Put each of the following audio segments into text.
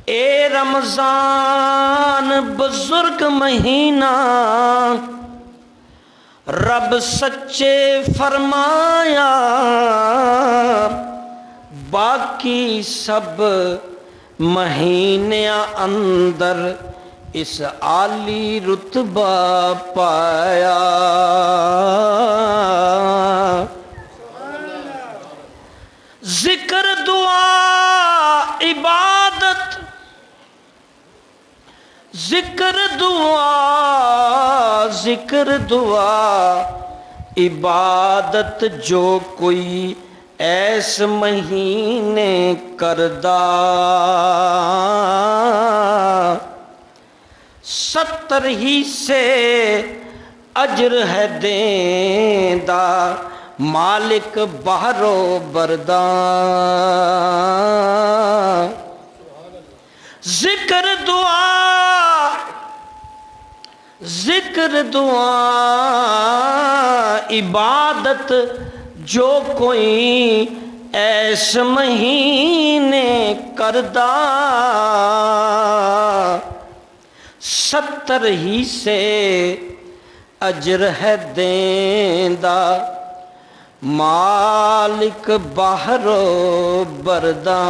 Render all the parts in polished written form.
اے رمضان بزرگ مہینہ، رب سچے فرمایا، باقی سب مہینیاں اندر اس عالی رتبہ پایا۔ ذکر دعا عبادت، ذکر دعا عبادت جو کوئی ایس مہینے کردہ، 70 ہی سے اجر ہے دیندہ، مالک بحر و برداں۔ ذکر دعا عبادت جو کوئی ایس مہینے کردہ، 70 ہی سے اجر ہے دیندہ، مالک بحر و برداں۔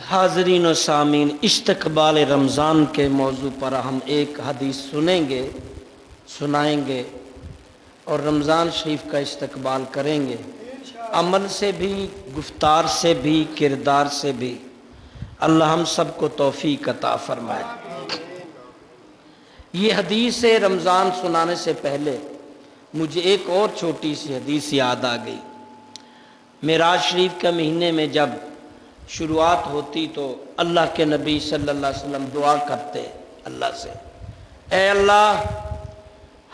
حاضرین و سامعین، استقبال رمضان کے موضوع پر ہم ایک حدیث سنائیں گے اور رمضان شریف کا استقبال کریں گے، عمل سے بھی، گفتار سے بھی، کردار سے بھی۔ اللہ ہم سب کو توفیق عطا فرمائے۔ یہ حدیث رمضان سنانے سے پہلے مجھے ایک اور چھوٹی سی حدیث یاد آ گئی۔ معراج شریف کے مہینے میں جب شروعات ہوتی تو اللہ کے نبی صلی اللہ علیہ وسلم دعا کرتے اللہ سے، اے اللہ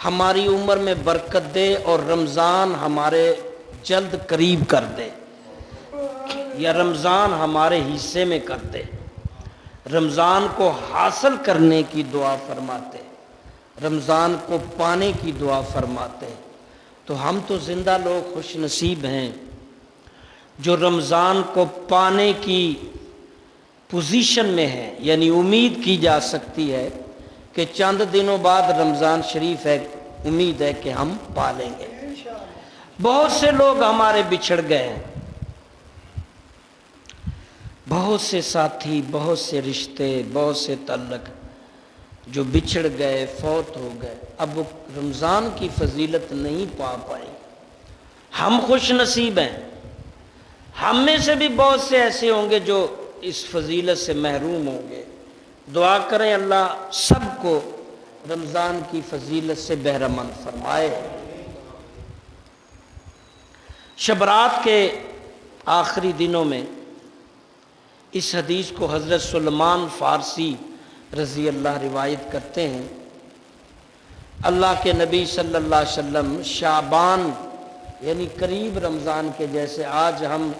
ہماری عمر میں برکت دے اور رمضان ہمارے جلد قریب کر دے، یا رمضان ہمارے حصے میں کر دے۔ رمضان کو حاصل کرنے کی دعا فرماتے، رمضان کو پانے کی دعا فرماتے۔ تو ہم تو زندہ لوگ خوش نصیب ہیں جو رمضان کو پانے کی پوزیشن میں ہیں، یعنی امید کی جا سکتی ہے کہ چند دنوں بعد رمضان شریف ہے، امید ہے کہ ہم پالیں گے۔ بہت سے لوگ ہمارے بچھڑ گئے ہیں، بہت سے ساتھی، بہت سے رشتے، بہت سے تعلق جو بچھڑ گئے، فوت ہو گئے، اب وہ رمضان کی فضیلت نہیں پا پائے۔ ہم خوش نصیب ہیں، ہم میں سے بھی بہت سے ایسے ہوں گے جو اس فضیلت سے محروم ہوں گے۔ دعا کریں اللہ سب کو رمضان کی فضیلت سے بہرہ مند فرمائے۔ شب رات کے آخری دنوں میں اس حدیث کو حضرت سلمان فارسی رضی اللہ روایت کرتے ہیں، اللہ کے نبی صلی اللہ علیہ وسلم شعبان یعنی قریب رمضان کے، جیسے آج ہم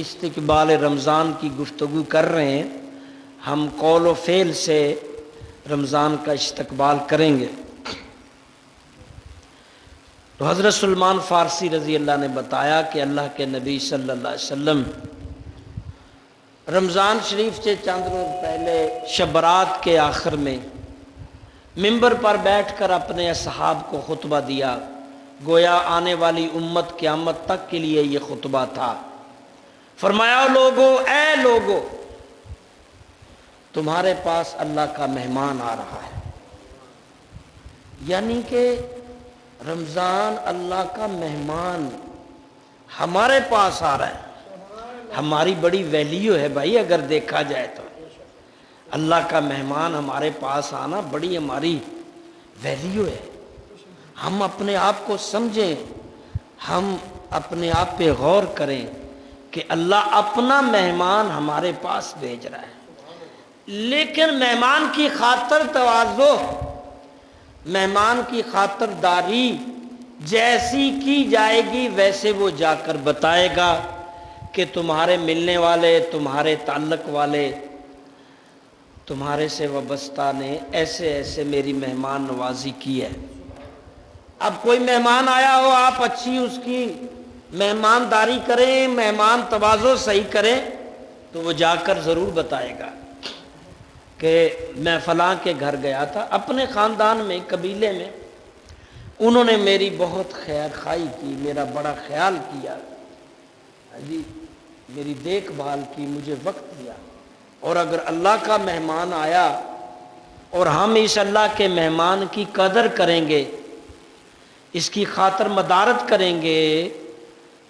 استقبال رمضان کی گفتگو کر رہے ہیں، ہم قول و فعل سے رمضان کا استقبال کریں گے۔ تو حضرت سلمان فارسی رضی اللہ نے بتایا کہ اللہ کے نبی صلی اللہ علیہ وسلم رمضان شریف سے چند روز پہلے شب رات کے آخر میں منبر پر بیٹھ کر اپنے اصحاب کو خطبہ دیا، گویا آنے والی امت قیامت تک کے لیے یہ خطبہ تھا۔ فرمایا اے لوگو تمہارے پاس اللہ کا مہمان آ رہا ہے، یعنی کہ رمضان اللہ کا مہمان ہمارے پاس آ رہا ہے۔ ہماری بڑی ویلیو ہے بھائی، اگر دیکھا جائے تو اللہ کا مہمان ہمارے پاس آنا بڑی ہماری ویلیو ہے۔ ہم اپنے آپ کو سمجھیں، ہم اپنے آپ پہ غور کریں کہ اللہ اپنا مہمان ہمارے پاس بھیج رہا ہے، لیکن مہمان کی خاطر تواضع، مہمان کی خاطر داری جیسی کی جائے گی ویسے وہ جا کر بتائے گا کہ تمہارے ملنے والے، تمہارے تعلق والے، تمہارے سے وابستہ نے ایسے ایسے میری مہمان نوازی کی ہے۔ اب کوئی مہمان آیا ہو، آپ اچھی اس کی مہمانداری کریں، مہمان تواضع صحیح کریں، تو وہ جا کر ضرور بتائے گا کہ میں فلاں کے گھر گیا تھا، اپنے خاندان میں، قبیلے میں انہوں نے میری بہت خیر خواہی کی، میرا بڑا خیال کیا جی، میری دیکھ بھال کی، مجھے وقت دیا۔ اور اگر اللہ کا مہمان آیا اور ہم اس اللہ کے مہمان کی قدر کریں گے، اس کی خاطر مدارت کریں گے،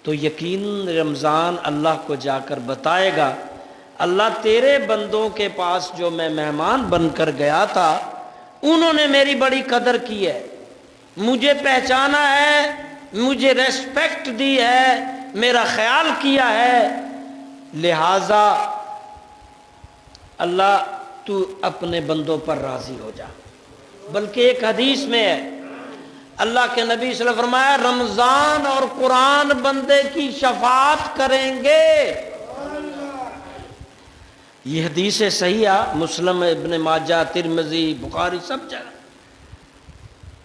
تو یقین رمضان اللہ کو جا کر بتائے گا، اللہ تیرے بندوں کے پاس جو میں مہمان بن کر گیا تھا انہوں نے میری بڑی قدر کی ہے، مجھے پہچانا ہے، مجھے ریسپیکٹ دی ہے، میرا خیال کیا ہے، لہذا اللہ تو اپنے بندوں پر راضی ہو جا۔ بلکہ ایک حدیث میں ہے، اللہ کے نبی صلی اللہ علیہ وسلم فرمایا رمضان اور قرآن بندے کی شفاعت کریں گے۔ یہ حدیث صحیح ہے، مسلم، ابن ماجہ، ترمذی، بخاری، سب جگہ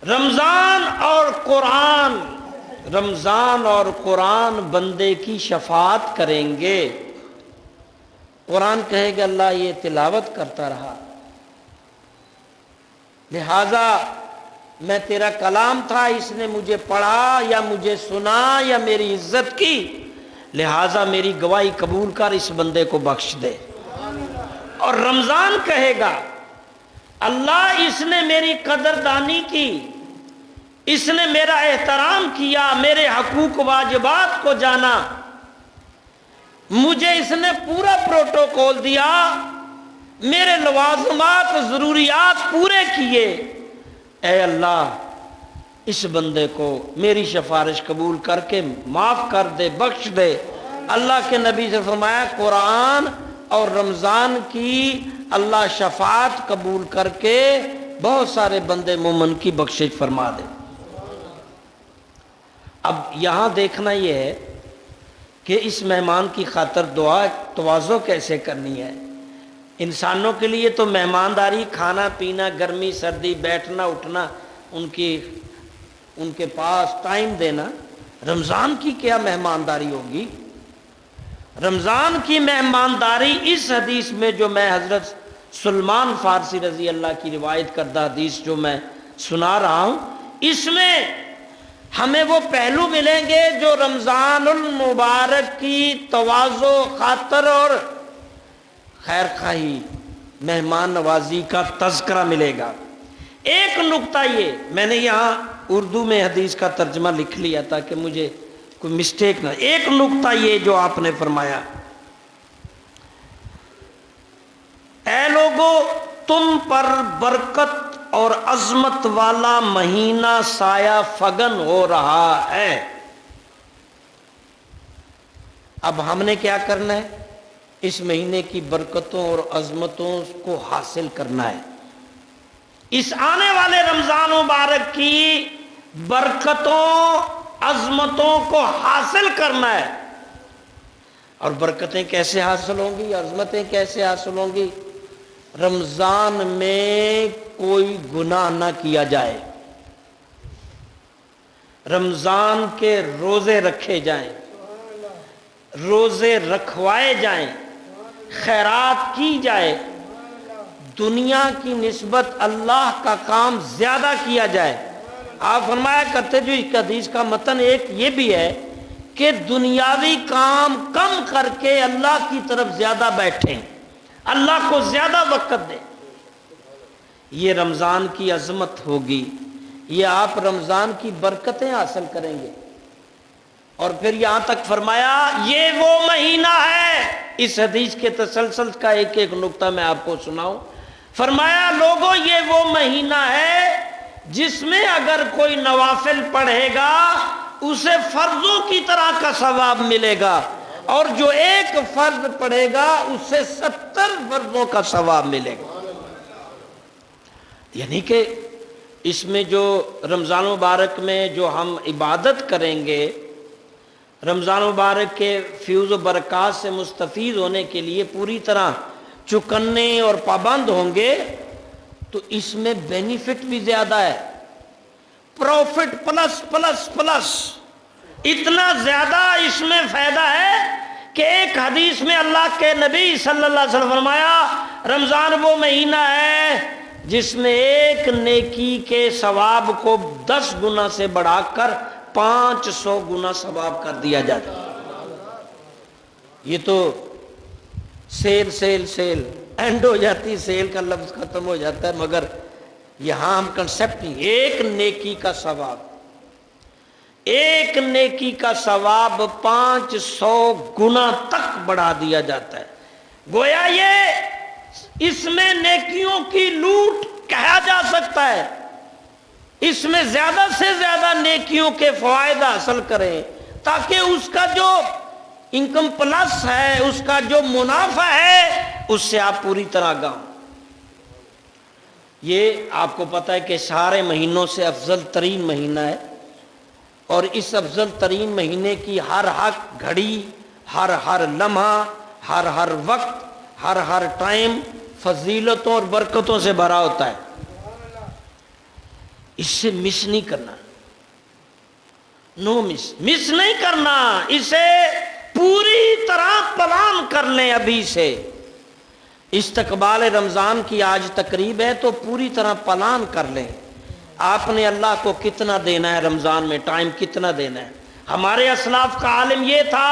رمضان اور قرآن بندے کی شفاعت کریں گے۔ قرآن کہے گا اللہ یہ تلاوت کرتا رہا، لہذا میں تیرا کلام تھا، اس نے مجھے پڑھا یا مجھے سنا یا میری عزت کی، لہذا میری گواہی قبول کر، اس بندے کو بخش دے۔ اور رمضان کہے گا اللہ اس نے میری قدردانی کی، اس نے میرا احترام کیا، میرے حقوق واجبات کو جانا، مجھے اس نے پورا پروٹوکول دیا، میرے لوازمات ضروریات پورے کیے، اے اللہ اس بندے کو میری سفارش قبول کر کے معاف کر دے، بخش دے۔ اللہ کے نبی سے فرمایا قرآن اور رمضان کی اللہ شفاعت قبول کر کے بہت سارے بندے مومن کی بخشش فرما دے۔ اب یہاں دیکھنا یہ ہے کہ اس مہمان کی خاطر دعا تواضع کیسے کرنی ہے۔ انسانوں کے لیے تو مہمانداری، کھانا پینا، گرمی سردی، بیٹھنا اٹھنا، ان کے پاس ٹائم دینا، رمضان کی کیا مہمانداری ہوگی؟ رمضان کی مہمانداری اس حدیث میں جو میں حضرت سلمان فارسی رضی اللہ کی روایت کردہ حدیث جو میں سنا رہا ہوں، اس میں ہمیں وہ پہلو ملیں گے جو رمضان المبارک کی تواضع، خاطر اور خیر خواہی، مہمان نوازی کا تذکرہ ملے گا۔ ایک نقطہ یہ، میں نے یہاں اردو میں حدیث کا ترجمہ لکھ لیا تھا کہ مجھے کوئی مسٹیک نہ، ایک نقطہ یہ جو آپ نے فرمایا، اے لوگو تم پر برکت اور عظمت والا مہینہ سایہ فگن ہو رہا ہے۔ اب ہم نے کیا کرنا ہے؟ اس مہینے کی برکتوں اور عظمتوں کو حاصل کرنا ہے، اس آنے والے رمضان مبارک کی برکتوں، عظمتوں کو حاصل کرنا ہے۔ اور برکتیں کیسے حاصل ہوں گی، عظمتیں کیسے حاصل ہوں گی؟ رمضان میں کوئی گناہ نہ کیا جائے، رمضان کے روزے رکھے جائیں، روزے رکھوائے جائیں، خیرات کی جائے، دنیا کی نسبت اللہ کا کام زیادہ کیا جائے۔ آپ فرمایا کرتے جو اس حدیث کا متن ایک یہ بھی ہے کہ دنیاوی کام کم کر کے اللہ کی طرف زیادہ بیٹھیں، اللہ کو زیادہ وقت دیں۔ یہ رمضان کی عظمت ہوگی، یہ آپ رمضان کی برکتیں حاصل کریں گے۔ اور پھر یہاں تک فرمایا یہ وہ مہینہ ہے، اس حدیث کے تسلسل کا ایک ایک نقطہ میں آپ کو سناؤں۔ فرمایا لوگوں یہ وہ مہینہ ہے جس میں اگر کوئی نوافل پڑھے گا اسے فرضوں کی طرح کا ثواب ملے گا، اور جو ایک فرض پڑھے گا اسے 70 فرضوں کا ثواب ملے گا۔ یعنی کہ اس میں جو رمضان مبارک میں جو ہم عبادت کریں گے، رمضان مبارک کے فیوز و برکات سے مستفید ہونے کے لیے پوری طرح چکنے اور پابند ہوں گے، تو اس میں بینیفٹ بھی زیادہ ہے، پروفٹ پلس پلس پلس۔ اتنا زیادہ اس میں فائدہ ہے کہ ایک حدیث میں اللہ کے نبی صلی اللہ علیہ وسلم فرمایا رمضان وہ مہینہ ہے جس میں ایک نیکی کے ثواب کو 10 گنا سے بڑھا کر 500 گنا ثواب کر دیا جاتا ہے۔ یہ تو سیل اینڈ ہو جاتی، سیل کا لفظ ختم ہو جاتا ہے، مگر یہاں ہم کنسپٹ نہیں، ایک نیکی کا ثواب، ایک نیکی کا ثواب 500 گنا تک بڑھا دیا جاتا ہے۔ گویا یہ اس میں نیکیوں کی لوٹ کہا جا سکتا ہے، اس میں زیادہ سے زیادہ نیکیوں کے فوائد حاصل کریں تاکہ اس کا جو انکم پلس ہے، اس کا جو منافع ہے، اس سے آپ پوری طرح آگاہ ہوں۔ یہ آپ کو پتہ ہے کہ سارے مہینوں سے افضل ترین مہینہ ہے، اور اس افضل ترین مہینے کی ہر گھڑی، ہر لمحہ، ہر وقت، ہر ٹائم فضیلتوں اور برکتوں سے بھرا ہوتا ہے۔ اس سے مس نہیں کرنا، نو مس نہیں کرنا، اسے پوری طرح پلان کر لیں ابھی سے۔ استقبال رمضان کی آج تقریب ہے تو پوری طرح پلان کر لیں آپ نے اللہ کو کتنا دینا ہے، رمضان میں ٹائم کتنا دینا ہے۔ ہمارے اسلاف کا عالم یہ تھا،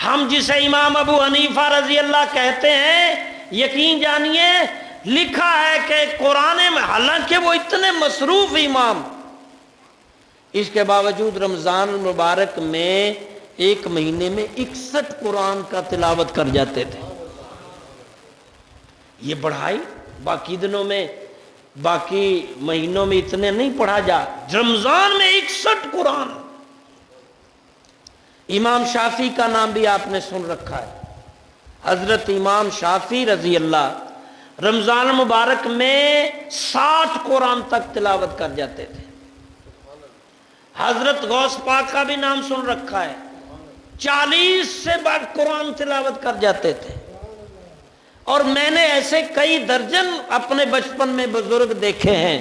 ہم جسے امام ابو حنیفہ رضی اللہ کہتے ہیں، یقین جانیے لکھا ہے کہ قرآن میں، حالانکہ وہ اتنے مصروف امام، اس کے باوجود رمضان المبارک میں ایک مہینے میں 61 قرآن کا تلاوت کر جاتے تھے۔ یہ بڑھائی باقی دنوں میں، باقی مہینوں میں اتنے نہیں پڑھا جا، رمضان میں 61 قرآن۔ امام شافعی کا نام بھی آپ نے سن رکھا ہے، حضرت امام شافعی رضی اللہ رمضان مبارک میں 60 قرآن تک تلاوت کر جاتے تھے۔ حضرت غوث پاک کا بھی نام سن رکھا ہے، 40 سے بعد قرآن تلاوت کر جاتے تھے۔ اور میں نے ایسے کئی درجن اپنے بچپن میں بزرگ دیکھے ہیں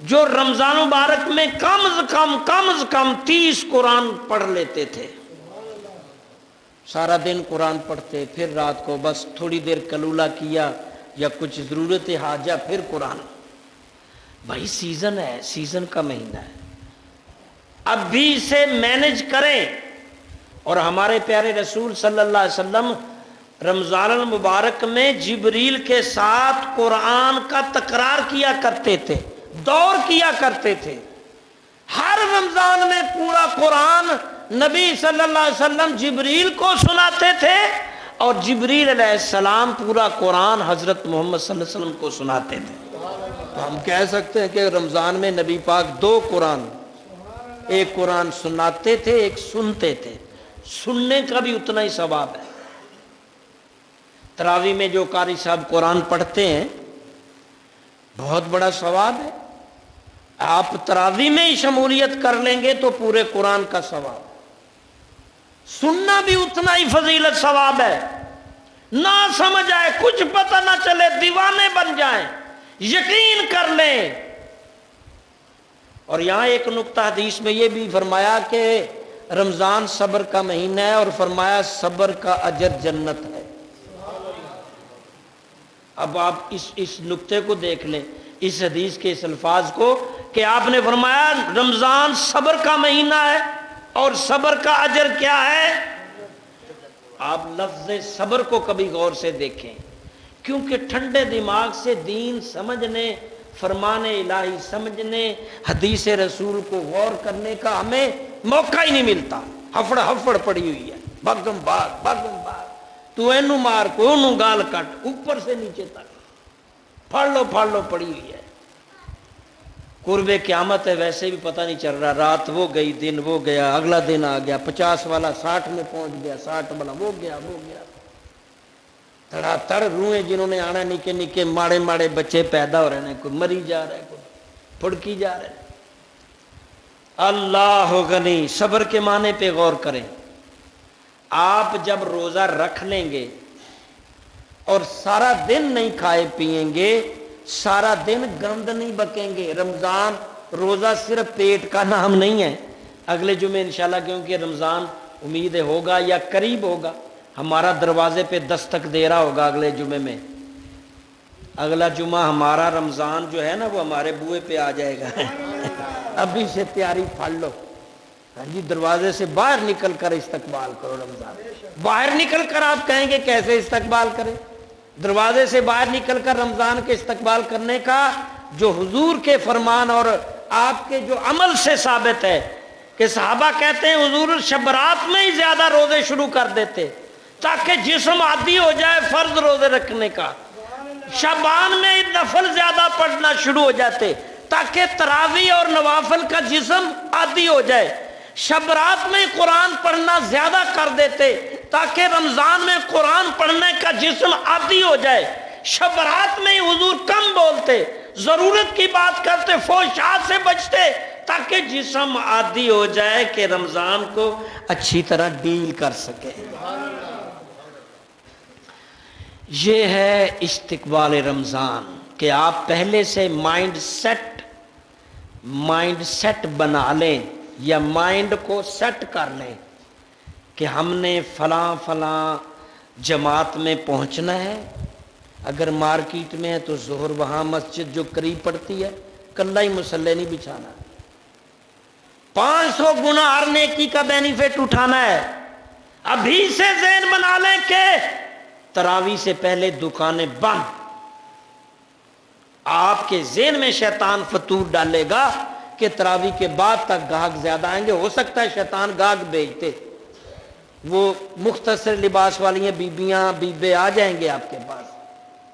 جو رمضان مبارک میں کم از کم 30 قرآن پڑھ لیتے تھے۔ سارا دن قرآن پڑھتے، پھر رات کو بس تھوڑی دیر کلولہ کیا یا کچھ ضرورت حاجہ، پھر قرآن۔ بھائی سیزن ہے، سیزن کا مہینہ ہے، اب بھی اسے مینج کریں۔ اور ہمارے پیارے رسول صلی اللہ علیہ وسلم رمضان المبارک میں جبریل کے ساتھ قرآن کا تکرار کیا کرتے تھے، دور کیا کرتے تھے۔ ہر رمضان میں پورا قرآن نبی صلی اللہ علیہ وسلم جبریل کو سناتے تھے، اور جبریل علیہ السلام پورا قرآن حضرت محمد صلی اللہ علیہ وسلم کو سناتے تھے۔ تو ہم کہہ سکتے ہیں کہ رمضان میں نبی پاک 2 قرآن، ایک قرآن سناتے تھے، ایک سنتے تھے۔ سننے کا بھی اتنا ہی ثواب ہے۔ تراویح میں جو قاری صاحب قرآن پڑھتے ہیں بہت بڑا ثواب ہے۔ آپ تراویح میں ہی شمولیت کر لیں گے تو پورے قرآن کا ثواب۔ سننا بھی اتنا ہی فضیلت ثواب ہے۔ نہ سمجھ آئے، کچھ پتہ نہ چلے، دیوانے بن جائیں، یقین کر لیں۔ اور یہاں ایک نقطہ حدیث میں یہ بھی فرمایا کہ رمضان صبر کا مہینہ ہے، اور فرمایا صبر کا اجر جنت ہے۔ اب آپ اس نقطے کو دیکھ لیں، اس حدیث کے اس الفاظ کو، کہ آپ نے فرمایا رمضان صبر کا مہینہ ہے، اور صبر کا اجر کیا ہے؟ آپ لفظ صبر کو کبھی غور سے دیکھیں، کیونکہ ٹھنڈے دماغ سے دین سمجھنے، فرمان الہی سمجھنے، حدیث رسول کو غور کرنے کا ہمیں موقع ہی نہیں ملتا۔ ہفڑ پڑی ہوئی ہے، بھگم بھاگ، تو اینو مار کو انو گال کٹ، اوپر سے نیچے تک پھاڑ لو پڑی ہوئی ہے۔ قرب قیامت ہے، ویسے بھی پتہ نہیں چل رہا، رات وہ گئی، دن وہ گیا، اگلا دن آ گیا، 50 والا 60 میں پہنچ گیا، 60 والا وہ گیا۔ تڑا تڑ روئیں جنہوں نے آنا، نکے نکے ماڑے بچے پیدا ہو رہے ہیں، کوئی مری جا رہا ہے، کوئی پھڑکی جا رہا ہے۔ اللہ غنی، صبر کے معنی پہ غور کریں۔ آپ جب روزہ رکھ لیں گے اور سارا دن نہیں کھائے پیئیں گے، سارا دن گند نہیں بکیں گے۔ رمضان روزہ صرف پیٹ کا نام نہیں ہے، اگلے جمعے انشاءاللہ، کیونکہ رمضان امید ہے ہوگا یا قریب ہوگا، ہمارا دروازے پہ دستک دے رہا ہوگا اگلے جمعے میں۔ اگلا جمعہ ہمارا رمضان جو ہے نا وہ ہمارے بوئے پہ آ جائے گا۔ ابھی سے تیاری پھاڑ لو، ہاں جی، دروازے سے باہر نکل کر استقبال کرو رمضان۔ باہر نکل کر آپ کہیں گے کیسے استقبال کریں؟ دروازے سے باہر نکل کر رمضان کے استقبال کرنے کا جو حضور کے فرمان اور آپ کے جو عمل سے ثابت ہے کہ صحابہ کہتے ہیں حضور شب رات میں ہی زیادہ روزے شروع کر دیتے تاکہ جسم عادی ہو جائے فرض روزے رکھنے کا، شعبان میں نفل زیادہ پڑھنا شروع ہو جاتے تاکہ تراویح اور نوافل کا جسم عادی ہو جائے، شب رات میں قرآن پڑھنا زیادہ کر دیتے تاکہ رمضان میں قرآن پڑھنے کا جسم عادی ہو جائے، شب رات میں حضور کم بولتے، ضرورت کی بات کرتے، فحشات سے بچتے تاکہ جسم عادی ہو جائے کہ رمضان کو اچھی طرح ڈیل کر سکے۔ یہ ہے استقبال رمضان کہ آپ پہلے سے مائنڈ سیٹ بنا لیں یا مائنڈ کو سیٹ کر لیں کہ ہم نے فلاں فلاں جماعت میں پہنچنا ہے، اگر مارکیٹ میں ہے تو ظہر وہاں مسجد جو قریب پڑتی ہے کلہ ہی مصلی نہیں بچھانا، 500 گنا ہر نیکی کا بینیفٹ اٹھانا ہے۔ ابھی سے ذہن بنا لیں کہ تراویح سے پہلے دکانیں بند۔ آپ کے ذہن میں شیطان فطور ڈالے گا کہ تراویح کے بعد تک گاہک زیادہ آئیں گے، ہو سکتا ہے شیطان گاہک بھیجتے، وہ مختصر لباس والی ہیں بیبیاں بیبے آ جائیں گے آپ کے پاس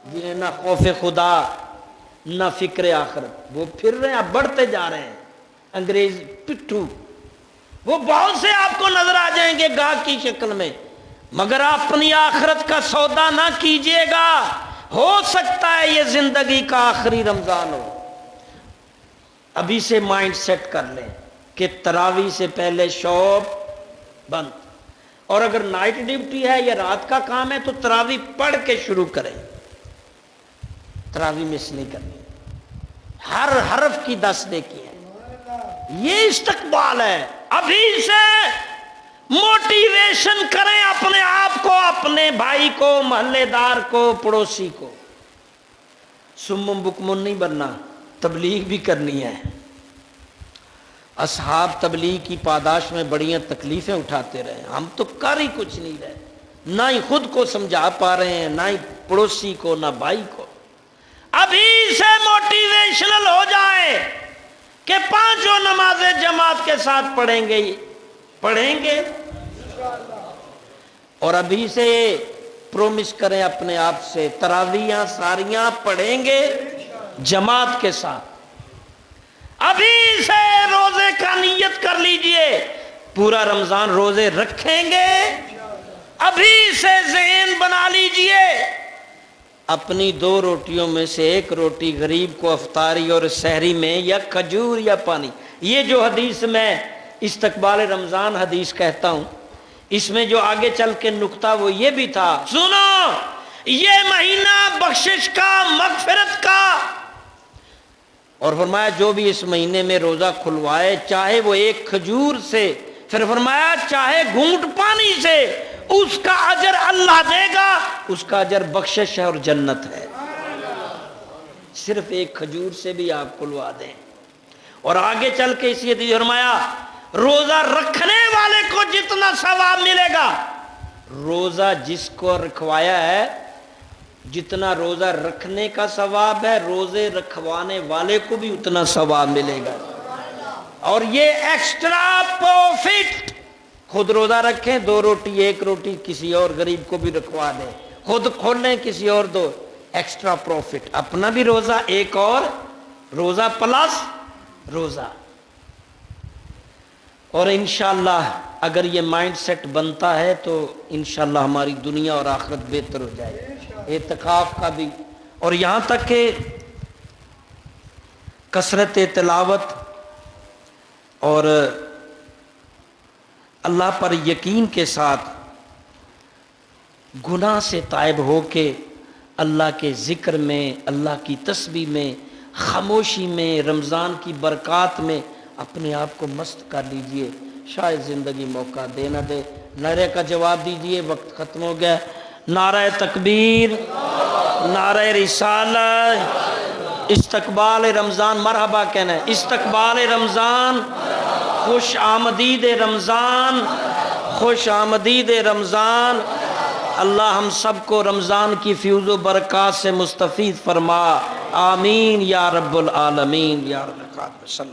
جنہیں نہ خوف خدا نہ فکر آخرت، وہ پھر رہے ہیں، اب بڑھتے جا رہے ہیں انگریز پٹھو، وہ بہت سے آپ کو نظر آ جائیں گے گاہک کی شکل میں، مگر اپنی آخرت کا سودا نہ کیجئے گا، ہو سکتا ہے یہ زندگی کا آخری رمضان ہو۔ ابھی سے مائنڈ سیٹ کر لیں کہ تراویح سے پہلے شاپ بند، اور اگر نائٹ ڈیوٹی ہے یا رات کا کام ہے تو تراویح پڑھ کے شروع کریں، تراویح مس نہیں کرنی، ہر حرف کی 10 نیکی ہے۔ یہ استقبال ہے۔ ابھی سے موٹیویشن کریں اپنے آپ کو، اپنے بھائی کو، محلے دار کو، پڑوسی کو۔ سمم بکمن نہیں بننا، تبلیغ بھی کرنی ہے۔ اصحاب تبلیغ کی پاداش میں بڑیاں تکلیفیں اٹھاتے رہے، ہم تو کر ہی کچھ نہیں رہے، نہ ہی خود کو سمجھا پا رہے ہیں، نہ ہی پڑوسی کو، نہ بھائی کو۔ ابھی سے موٹیویشنل ہو جائے کہ 5 نمازیں جماعت کے ساتھ پڑھیں گے، اور ابھی سے پرومس کریں اپنے آپ سے تراویحاں ساریاں پڑھیں گے جماعت کے ساتھ۔ ابھی سے روزے کا نیت کر لیجئے، پورا رمضان روزے رکھیں گے۔ ابھی سے ذہن بنا لیجئے اپنی 2 روٹیوں میں سے 1 روٹی غریب کو افطاری اور سحری میں یا کھجور یا پانی۔ یہ جو حدیث میں استقبال رمضان حدیث کہتا ہوں، اس میں جو آگے چل کے نکتہ وہ یہ بھی تھا، سنو یہ مہینہ بخشش کا، مغفرت کا، اور فرمایا جو بھی اس مہینے میں روزہ کھلوائے چاہے وہ 1 کھجور سے، پھر فرمایا چاہے گھونٹ پانی سے، اس کا اجر اللہ دے گا، اس کا اجر بخشش ہے اور جنت ہے۔ صرف 1 کھجور سے بھی آپ کھلوا دیں۔ اور آگے چل کے اسی حدیث فرمایا روزہ رکھنے والے کو جتنا ثواب ملے گا، روزہ جس کو رکھوایا ہے جتنا روزہ رکھنے کا ثواب ہے، روزے رکھوانے والے کو بھی اتنا ثواب ملے گا۔ اور یہ ایکسٹرا پروفٹ، خود روزہ رکھیں 2 روٹی 1 روٹی کسی اور غریب کو بھی رکھوا دیں، خود کھول لیں کسی اور دو، ایکسٹرا پروفٹ، اپنا بھی روزہ ایک اور روزہ پلس روزہ۔ اور انشاءاللہ اگر یہ مائنڈ سیٹ بنتا ہے تو انشاءاللہ ہماری دنیا اور آخرت بہتر ہو جائے، اعتکاف کا بھی، اور یہاں تک کہ کثرت تلاوت اور اللہ پر یقین کے ساتھ گناہ سے تائب ہو کے اللہ کے ذکر میں، اللہ کی تسبیح میں، خاموشی میں، رمضان کی برکات میں اپنے آپ کو مست کر لیجئے، شاید زندگی موقع دے نہ دے۔ نعرے کا جواب دیجئے، وقت ختم ہو گیا۔ نعرہ تکبیر، نعرہ رسالہ، استقبال رمضان، مرحبا کہنا ہے، استقبال رمضان، خوش آمدید رمضان، خوش آمدید رمضان۔ اللہ ہم سب کو رمضان کی فیوز و برکات سے مستفید فرما، آمین یا رب العالمین یا رب العالمین۔